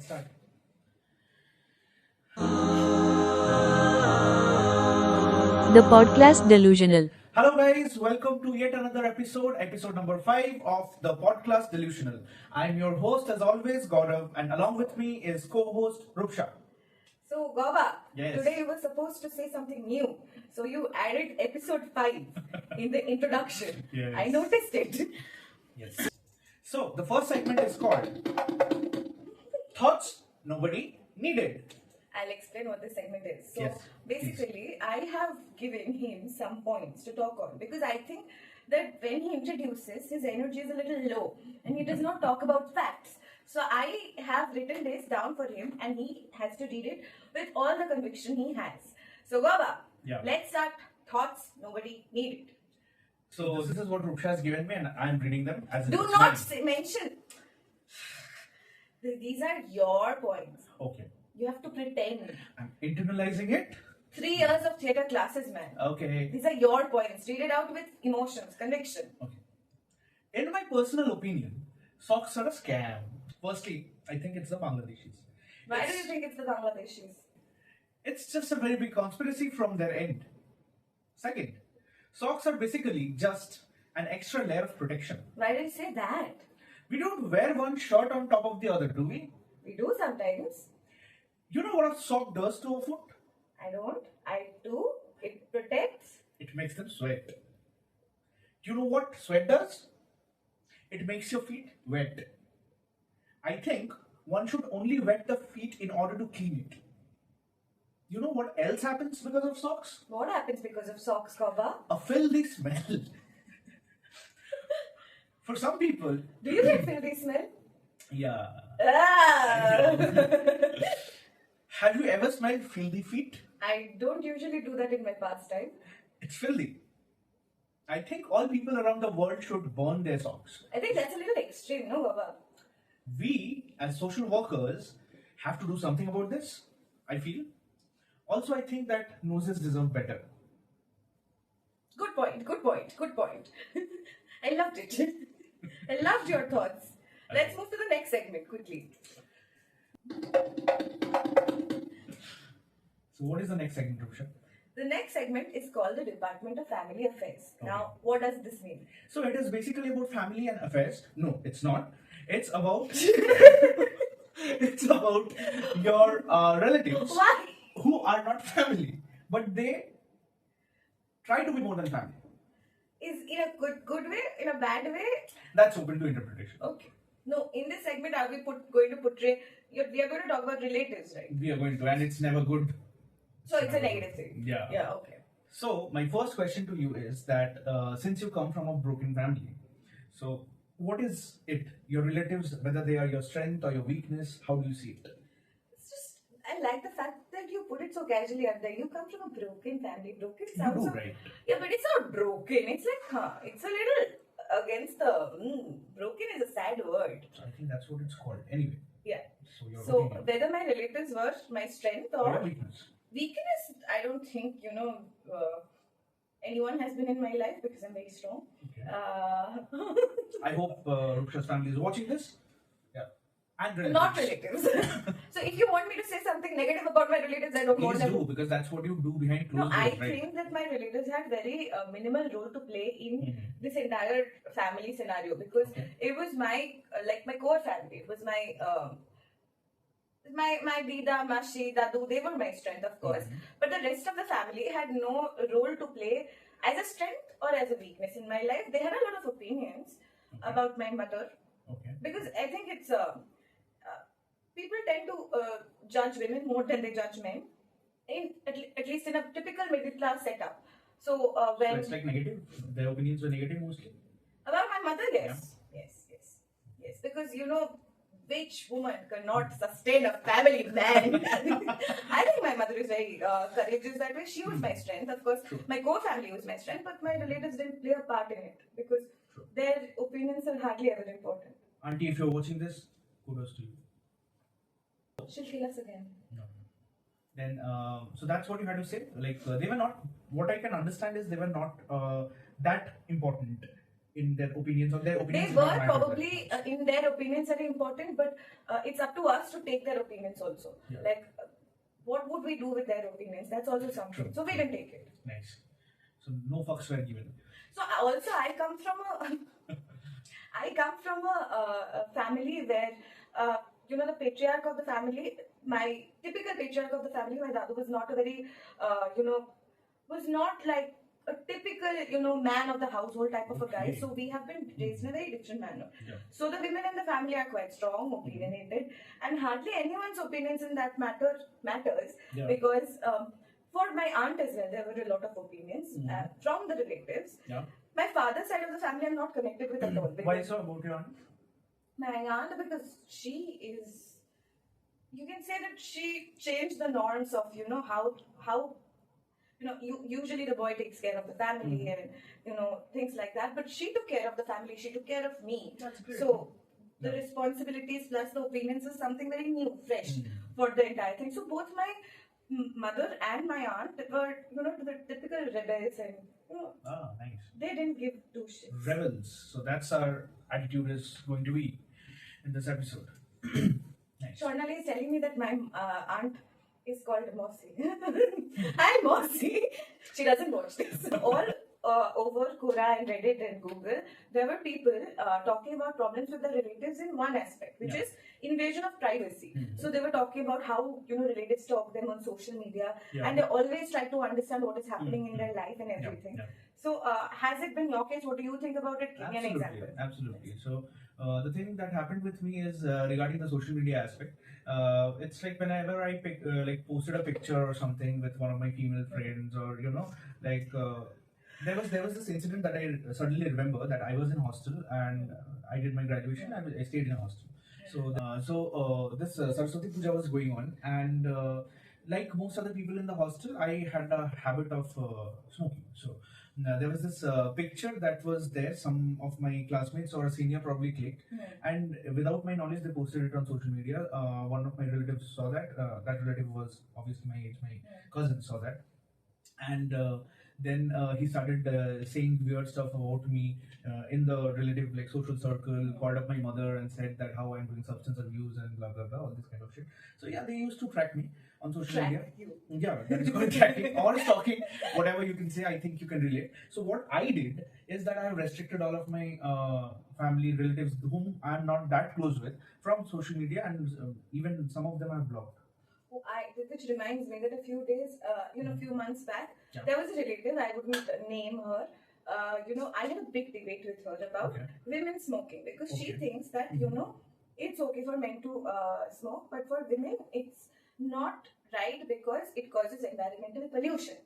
let's start. The Podclast Delusional. Hello guys, welcome to yet another episode number 5 of the Podclast Delusional. I'm your host as always, Gaurav, and along with me is co-host Rupsha. So, Goba, Yes. today you were supposed to say something new. So, you added episode 5 in the introduction. Yes. I noticed it. Yes. So, the first segment is called Thoughts Nobody Needed. I'll explain what this segment is. So, Yes, basically, I have given him some points to talk on because I think that when he introduces, his energy is a little low and he does not talk about facts. So, I have written this down for him and he has to read it with all the conviction he has. So, Goba, Yeah. let's start Thoughts Nobody Needed. So, this is what Rupsha has given me, and I'm reading them as Do it's not mine. mention. These are your points. Okay. You have to pretend. I'm internalizing it. 3 years of theatre classes, man. Okay. These are your points. Read it out with emotions, conviction. Okay. In my personal opinion, socks are a scam. Firstly, I think it's the Bangladeshis. Why do you think it's the Bangladeshis? It's just a very big conspiracy from their end. Second, socks are basically just an extra layer of protection. Why do you say that? We don't wear one shirt on top of the other, do we? We do sometimes. You know what a sock does to a foot? I don't. I do. It protects. It makes them sweat. Do you know what sweat does? It makes your feet wet. I think one should only wet the feet in order to clean it. You know what else happens because of socks? What happens because of socks, Goba? A filthy smell. For some people, Do you get filthy smell? yeah. Ah! Have you ever smelled filthy feet? I don't usually do that in my pastime. It's filthy. I think all people around the world should burn their socks. I think that's a little extreme, no, Goba? We, as social workers, have to do something about this, I feel. Also, I think that noses deserve better. Good point, good point, good point. I loved it. I loved your thoughts. Let's move to the next segment quickly. So, what is the next segment, Rupsha? The next segment is called the Department of Family Affairs. Okay. Now, what does this mean? So, it is basically about family and affairs. No, it's not. It's about it's about your relatives Why? who are not family, but they try to be more than family. Is in a good way, in a bad way? That's open to interpretation. Okay. No, in this segment, are we going to portray? We are going to talk about relatives, right? We are going to, and it's never good. So it's a negative thing. Yeah. Yeah. Okay. So, my first question to you is that since you come from a broken family, so what is it? Your relatives, whether they are your strength or your weakness, how do you see it? It's just I like the fact that you put it so casually out there. You come from a broken family. Broken You sounds do, so, right? Yeah, but it's not broken. It's like, it's a little against the. Broken is a sad word. So, I think that's what it's called. Anyway. Yeah. So, your So opinion. whether my relatives were my strength Or or your weakness. weakness, I don't think anyone has been in my life because I'm very strong. Okay. Uh, I hope Rupsha's family is watching this. Yeah. And relatives. not relatives. So if you want me to say something negative about my relatives, I don't want Please them. do, because that's what you do behind No, closed I doors, right? think that my relatives had very minimal role to play in this entire family scenario because Okay. it was my like my core family. It was my Dida, Mashi, Dadu. They were my strength, of course. But the rest of the family had no role to play as a strength or as a weakness in my life. They had a lot of opinions about my mother Okay. because I think it's people tend to judge women more than they judge men. At least in a typical middle class setup. So So when it's like negative. Their opinions were negative mostly. about my mother, yes, yes, because which woman cannot sustain a family man? I think my mother is very courageous that way. She was my strength, of course. True. My core family was my strength, but my relatives didn't play a part in it because True. their opinions are hardly ever important. Auntie, if you're watching this, kudos to you. She'll kill us again. No. Then, so that's what you had to say. Like, they were not, what I can understand is they were not that important in their opinions, or their They opinions did were not matter probably, that much? in their opinions, are important, but it's up to us to take their opinions also. Yeah. Like, what would we do with their opinions? That's also something. True. So we didn't take it. Nice. So no fucks were given. So also, I come from a family where, the patriarch of the family, my typical patriarch of the family, my dad was not a very, was not like a typical, man of the household type of a guy. Okay. So we have been raised in a very different manner. Yeah. So the women in the family are quite strong, opinionated, and hardly anyone's opinions in that matters Yeah. because for my aunt as well, there were a lot of opinions from the relatives. Yeah. My father's side of the family, I'm not connected with at all. Why so about your aunt? My aunt, because she is, you can say that she changed the norms of, how usually the boy takes care of the family and, things like that. But she took care of the family, she took care of me. That's great. So the Yeah. responsibilities plus the opinions is something very new, fresh for the entire thing. So both my mother and my aunt were, the typical rebels and, Nice. they didn't give two shits. Rebels. So that's our attitude is going to be in this episode. Nice. Shornali is telling me that my aunt is called Mossy. Hi, Mossy. She doesn't watch this. All over Quora and Reddit and Google, there were people talking about problems with their relatives in one aspect, which is invasion of privacy. So they were talking about how relatives stalk them on social media, and they always try to understand what is happening in their life and everything. Yeah. So has it been your case? What do you think about it? Give me an example. Absolutely. So the thing that happened with me is regarding the social media aspect. It's like whenever I posted a picture or something with one of my female friends, or there was this incident that I suddenly remember that I was in hostel and I did my graduation and I stayed in a hostel. So this Saraswati Puja was going on, and like most other people in the hostel, I had a habit of smoking. So there was this picture that was there. Some of my classmates or a senior probably clicked, and without my knowledge, they posted it on social media. One of my relatives saw that. That relative was obviously my age. My cousin saw that, and then he started saying weird stuff about me in the relative social circle. Called up my mother and said that how I'm doing substance abuse and blah blah blah, all this kind of shit. So yeah, they used to track me on social media. Yeah, that is called tracking or stalking, whatever you can say. I think you can relate. So what I did is that I have restricted all of my family relatives whom I'm not that close with from social media, and even some of them I've blocked. Which reminds me that a few days, few months back, Yeah. there was a relative, I wouldn't name her. I had a big debate with her about women smoking, because she thinks that, it's okay for men to smoke, but for women, it's not right because it causes environmental pollution.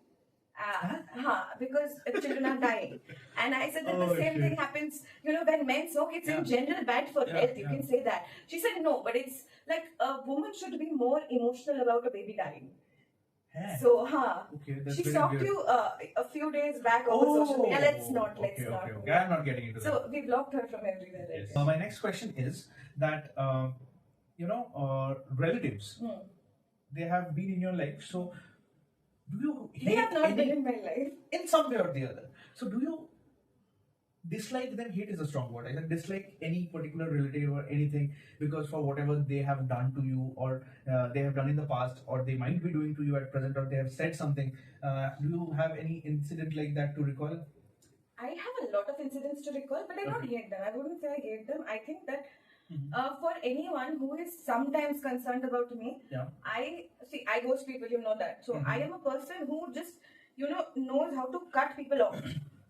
Because children are dying. And I said that the same thing happens, when men smoke, it's in general bad for health, you can say that. She said no, but it's like a woman should be more emotional about a baby dying. So, she very stalked weird. you a few days back over social media. Let's not. Okay. I'm not getting into that. So, we blocked her from everywhere. Yes. My next question is that, relatives, they have been in your life. So, do you They have not been any, in my life. in some way or the other? So, do you dislike them? Hate is a strong word. I said dislike any particular relative or anything because for whatever they have done to you, or they have done in the past, or they might be doing to you at present, or they have said something. Do you have any incident like that to recall? I have a lot of incidents to recall, but I don't hate them. I wouldn't say I hate them. I think that for anyone who is sometimes concerned about me, I ghost people, you know that. So I am a person who just, knows how to cut people off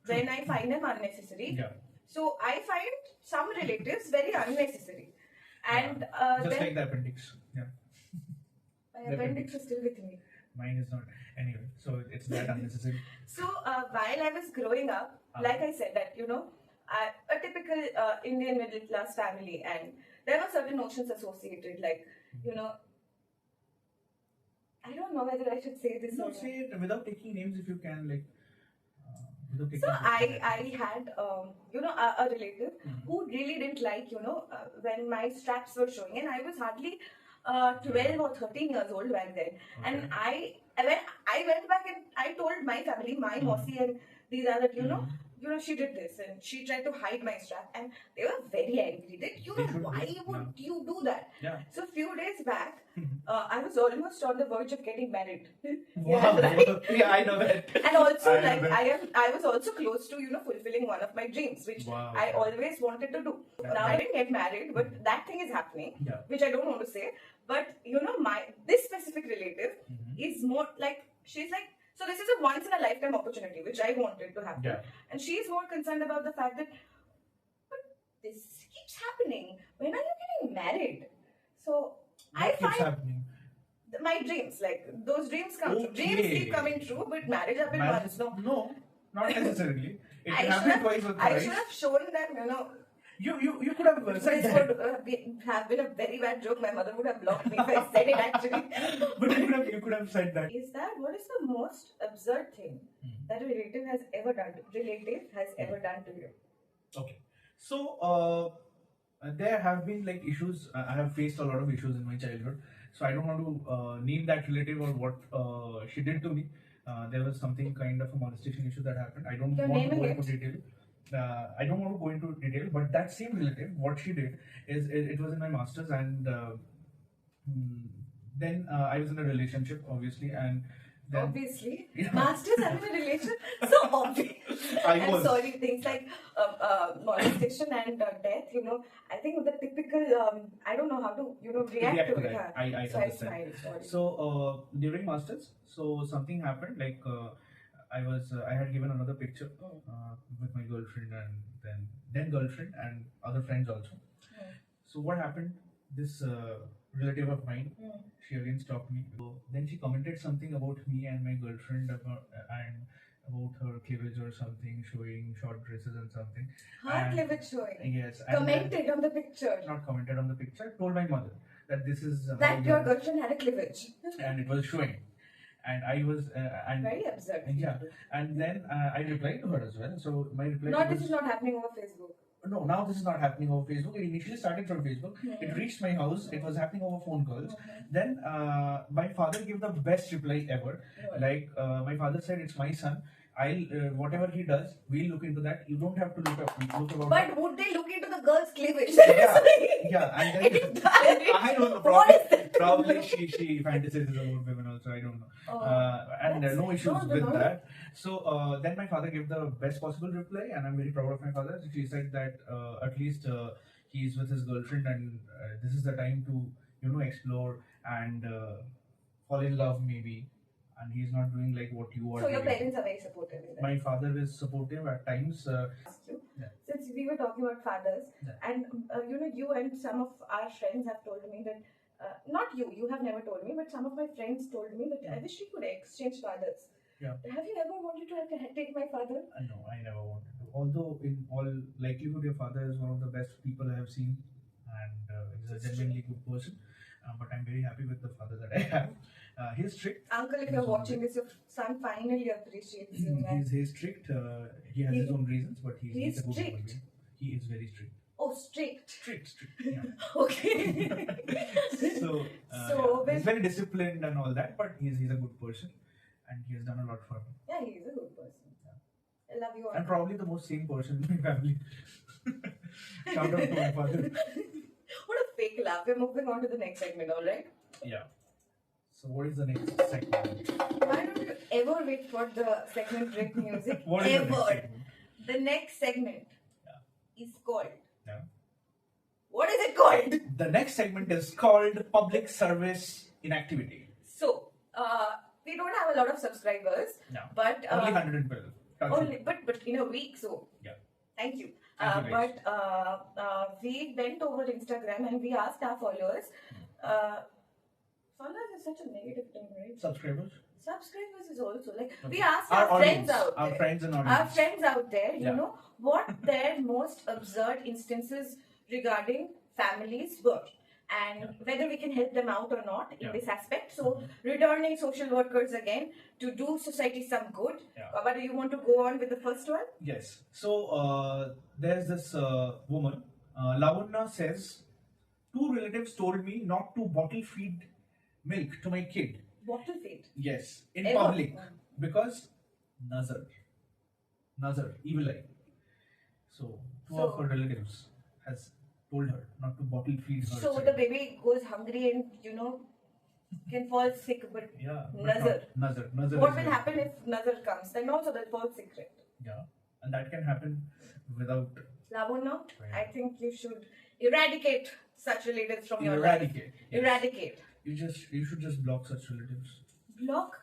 when I find them unnecessary. So I find some relatives very unnecessary. And just then like the appendix. my appendix is still with me. Mine is not. Anyway, so it's that unnecessary. So while I was growing up, like I said that, a typical Indian middle class family, and there were certain notions associated, like, I don't know whether I should say this or No, not. say it without taking names if you can, like. Without taking So names. I had, a relative who really didn't like, when my straps were showing, and I was hardly 12 or 13 years old back then. And I went back and I told my family, my Mossy and these are that, she did this and she tried to hide my strap, and they were very angry that, They should why be, would you do that? Yeah. So a few days back, I was almost on the verge of getting married. Wow. Right? Yeah, I know that. And also, I know that. I was also close to, fulfilling one of my dreams, which Wow. I always wanted to do. Now I didn't get married, but that thing is happening, Yeah. which I don't want to say. But this specific relative is more like, she's like, so this is a once in a lifetime opportunity, which I wanted to happen. Yeah. And she's more concerned about the fact that, but this keeps happening. When are you getting married? So I What keeps find happening? my dreams, like those dreams come true. Dreams Okay. keep coming true, but marriage happened once. No, No, not necessarily. It I can should happen twice or have, I thrice. should have shown them, You could have said this that. would have been a very bad joke. My mother would have blocked me if I said it actually. But you could have said that. Is that what is the most absurd thing that a relative has ever done to you? Okay. So there have been like issues. I have faced a lot of issues in my childhood. So I don't want to name that relative or what she did to me. There was something kind of a molestation issue that happened. I don't You're want to naming go into it? detail. I don't want to go into detail, but that same relative, what she did is it was in my masters, and then I was in a relationship, obviously, and then Obviously, Yeah. masters are in a relation, so obvious. I I'm was. sorry, things like molestation and death. I think the typical. I don't know how to react to it. that. Huh? I So I understand. smile. Sorry. So during masters, so something happened. Like I had given another picture with my girlfriend and then girlfriend and other friends also. So what happened? This relative of mine, she again stopped me. So then she commented something about me and my girlfriend about her cleavage or something, showing short dresses and something. Heart And- cleavage showing. Yes. and then- Commented on the picture Not commented on the picture. Told my mother that this is how that you your are- girlfriend had a cleavage. and it was showing, and I was and Very absurd. yeah, and then I replied to her as well. So my reply Not was, this is not happening over Facebook. no, now this is not happening over Facebook. It initially started from Facebook. It reached my house. It was happening over phone calls. Then my father gave the best reply ever. Like my father said, "It's my son. I'll whatever he does, we'll look into that. You don't have to look about But it." would they look into the girl's cleavage? Yeah, yeah, and then I don't know. What is that? Probably she fantasizes about women also. I don't know. And there are no issues with that. So then my father gave the best possible reply, and I'm very proud of my father. He said that at least he's with his girlfriend, and this is the time to explore and fall in love maybe. And he's not doing like what you are So your doing. parents are very supportive in that. My father is supportive at times. Ask you. Yeah. Since we were talking about fathers, Yeah. and you and some of our friends have told me that, not you have never told me, but some of my friends told me that I wish we could exchange fathers. Yeah. Have you ever wanted to take my father? No, I never wanted to. Although, in all likelihood, your father is one of the best people I have seen, and is a genuinely good person. But I'm very happy with the father that I have. He's strict. Uncle, if you're watching this, your son finally appreciates you. Man. He's strict. He has his own reasons, but he's a good human strict. being. He is very strict. Oh, strict. Strict. Yeah. Okay. So, So he's very disciplined and all that, but he's a good person, and he has done a lot for me. Yeah, he is a good person. I love you. And Uncle. probably the most sane person in my family. Shout out to my father. What a fake laugh. We're moving on to the next segment, alright? Yeah. So what is the next segment? Why don't you ever wait for the segment break music? What is the ever. next segment? The next segment is called. Yeah. What is it called? The next segment is called Public Service Inactivity. So, we don't have a lot of subscribers, No. but Only 112. Touch wood. only but in a week. So, Yeah. Thank you. Thank you, guys. But we went over Instagram and we asked our followers. Followers is such a negative term, right? Subscribers. Subscribers is also like Okay. we asked Our our friends audience. out Our there. friends and Our audience. friends out there, Yeah. what their most absurd instances regarding families were, and whether we can help them out or not in Yeah. this aspect. So, returning social workers again to do society some good. Yeah. Baba, do you want to go on with the first one? Yes. So there's this woman. Lavanya says, 2 relatives told me not to bottle feed milk to my kid. Bottle feed. Yes, in Ever? public, because nazar. Nazar, evil eye. So two of her relatives has told her not to bottle feed her. So child. the baby goes hungry and can fall sick, but Yeah, but Nazar. not Nazar. Nazar What is will very- happen if Nazar comes? Then also they'll fall sick, right? Yeah, and that can happen without Lavanya, Right. I think you should eradicate such relatives from your life. eradicate. Yes. Eradicate. You should just block such relatives Block.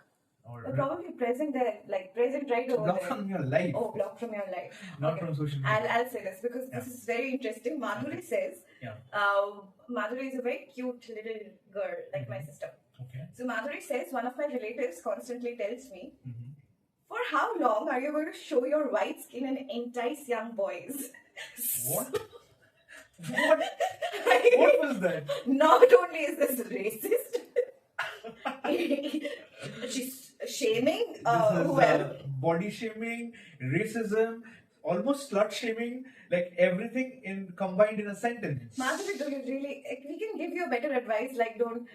or They're probably present there, like present right over block there. from your life, Oh, block from your life. not from social media. I'll say this because this is very interesting. Madhuri says, Yeah. Madhuri is a very cute little girl, like my sister. Okay. So Madhuri says, one of my relatives constantly tells me, Mhm. for how long are you going to show your white skin and entice young boys? What? What was that? Not only is this racist, she's shaming This is whoever. body shaming, racism, almost slut shaming, like everything in combined in a sentence. Madhuri, do you really? We can give you a better advice, like don't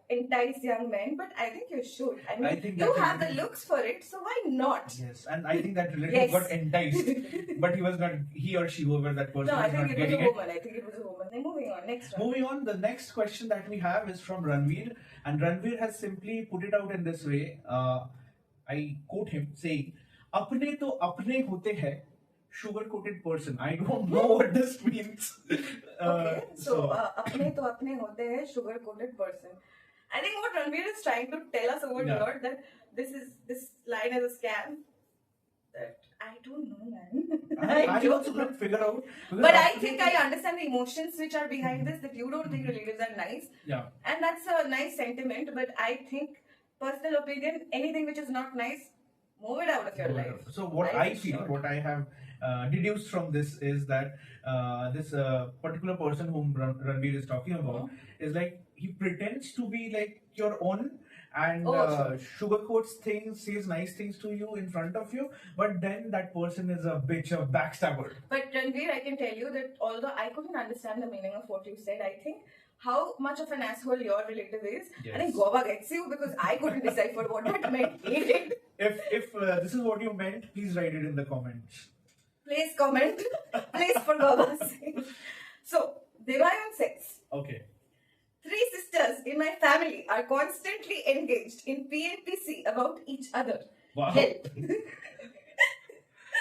entice young men, but I think you should. I mean, I think you that have the relative- looks for it, so why not? Yes, and I think that relative Yes. got enticed, but he was not. He or she, whoever that person, No, I was think not it was a getting it. woman. I think it was a woman. Then moving on, next one. Moving on, the next question that we have is from Ranveer, and Ranveer has simply put it out in this way. I quote him saying, "अपने तो अपने होते हैं, sugar-coated person." I don't know what this means. Okay, so apne to apne hote hai, sugar coated person. I think what Ranveer is trying to tell us over Yeah. here that this line is a scam. That I don't know, man. I don't also know. couldn't figure out. because But I apne think to- I understand the emotions which are behind this. That you don't think relatives are nice, Yeah. and that's a nice sentiment. But I think, personal opinion, anything which is not nice, move it out of your life. So what Life I is feel, short. what I have deduced from this is that this particular person whom Ranveer is talking about is like he pretends to be like your own and Oh, sugarcoats things, says nice things to you in front of you, but then that person is a bitch, a backstabber. But Ranveer, I can tell you that although I couldn't understand the meaning of what you said, I think how much of an asshole your relative is. I think Yes. Goba gets you because I couldn't decipher what that meant. He did. If this is what you meant, please write it in the comments. Please comment. Please for Goba's sake. So, Devayan says, Okay. 3 sisters in my family are constantly engaged in PNPC about each other. Wow. Help.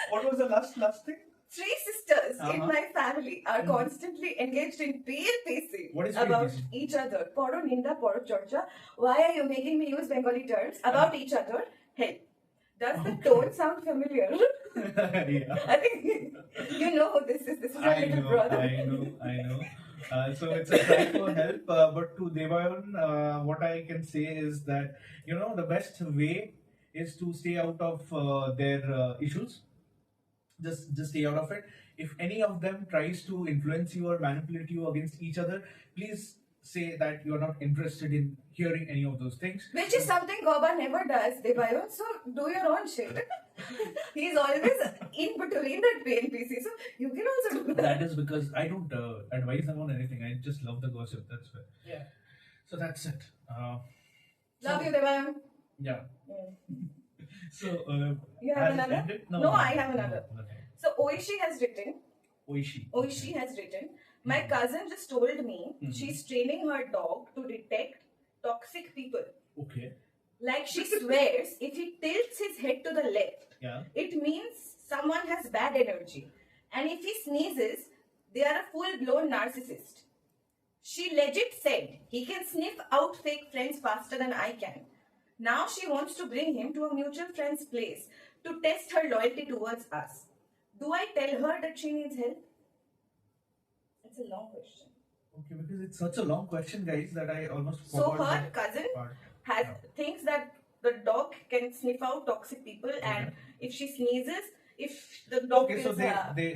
What was the last thing? 3 sisters in Uh-huh. my family are constantly engaged in PNPC What is about PNPC? each other. Poro Ninda, Poro Chorcha. Why are you making me use Bengali terms? About each other. Help. Does the tone sound familiar? Yeah. I think you know who this is. This is your little brother. I know. So it's a cry for help. But to Devayan, what I can say is that the best way is to stay out of their issues. Just stay out of it. If any of them tries to influence you or manipulate you against each other, please say that you are not interested in hearing any of those things. Which is something Goba never does, Devayan. So do your own shit. He's always in between that PNPC. So you can also do that. That is because I don't advise them on anything. I just love the gossip. That's why. Yeah. So that's it. Love you, Devayan. Yeah. Mm. So You have has it another? ended? No, I have another. No, nothing. So Oishi has written. Oishi. Has written. My cousin just told me she's training her dog to detect toxic people. Okay. Like she swears if he tilts his head to the left, Yeah. it means someone has bad energy. And if he sneezes, they are a full-blown narcissist. She legit said he can sniff out fake friends faster than I can. Now she wants to bring him to a mutual friend's place to test her loyalty towards us. Do I tell her that she needs help? It's a long question. Okay, because it's such a long question, guys, that I almost So forgot her that cousin part. has Yeah. thinks that the dog can sniff out toxic people, and if she sneezes, if the dog Okay, so feels, they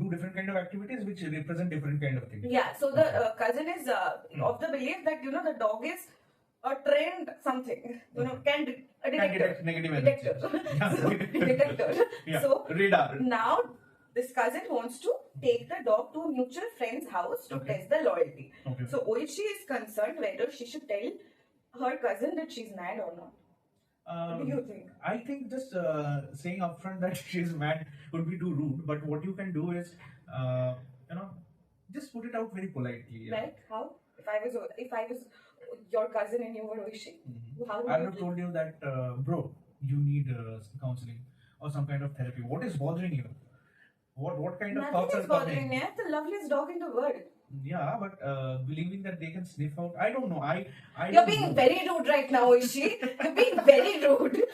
do different kind of activities which represent different kind of things. yeah. So the cousin is of the belief that the dog is a trained something, can a Can detector, detect negative energy. detector, detector. Yeah. So Radar. now this cousin wants to take the dog to a mutual friend's house to Okay. test the loyalty. Okay. So Oishi is concerned whether she should tell her cousin that she's mad or not. What do you think? I think just saying upfront that she's mad would be too rude. But what you can do is, you know, just put it out very politely. Yeah. Like how? If I was your cousin and you were wishing, how would I you would have do? told you that, bro, you need counseling or some kind of therapy. What is bothering you? What kind of thoughts Nothing are is bothering coming? me. I have the loveliest dog in the world. Yeah, but believing that they can sniff out, I don't know. I You're don't being know. very rude right now, Ishi. You're being very rude.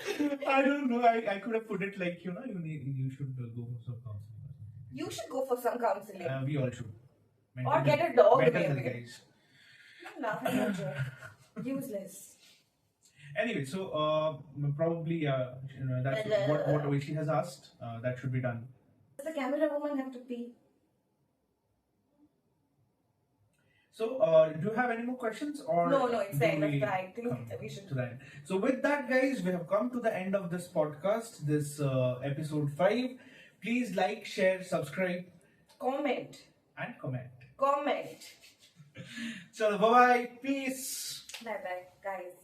I don't know. I could have put it like, you should go for some counseling or something. You should go for some counseling. We all should. Or get a dog, mental health maybe. guys. I'm laughing at you. Useless. Anyway, so probably that's what Oishi has asked. That should be done. Does the camera woman have to pee? So, do you have any more questions, or No, it's the do end of we the. I think come we should. to the end? So, with that, guys, we have come to the end of this podcast, this episode 5. Please like, share, subscribe, Comment. and comment. Comment. So, bye bye, peace. Bye bye, guys.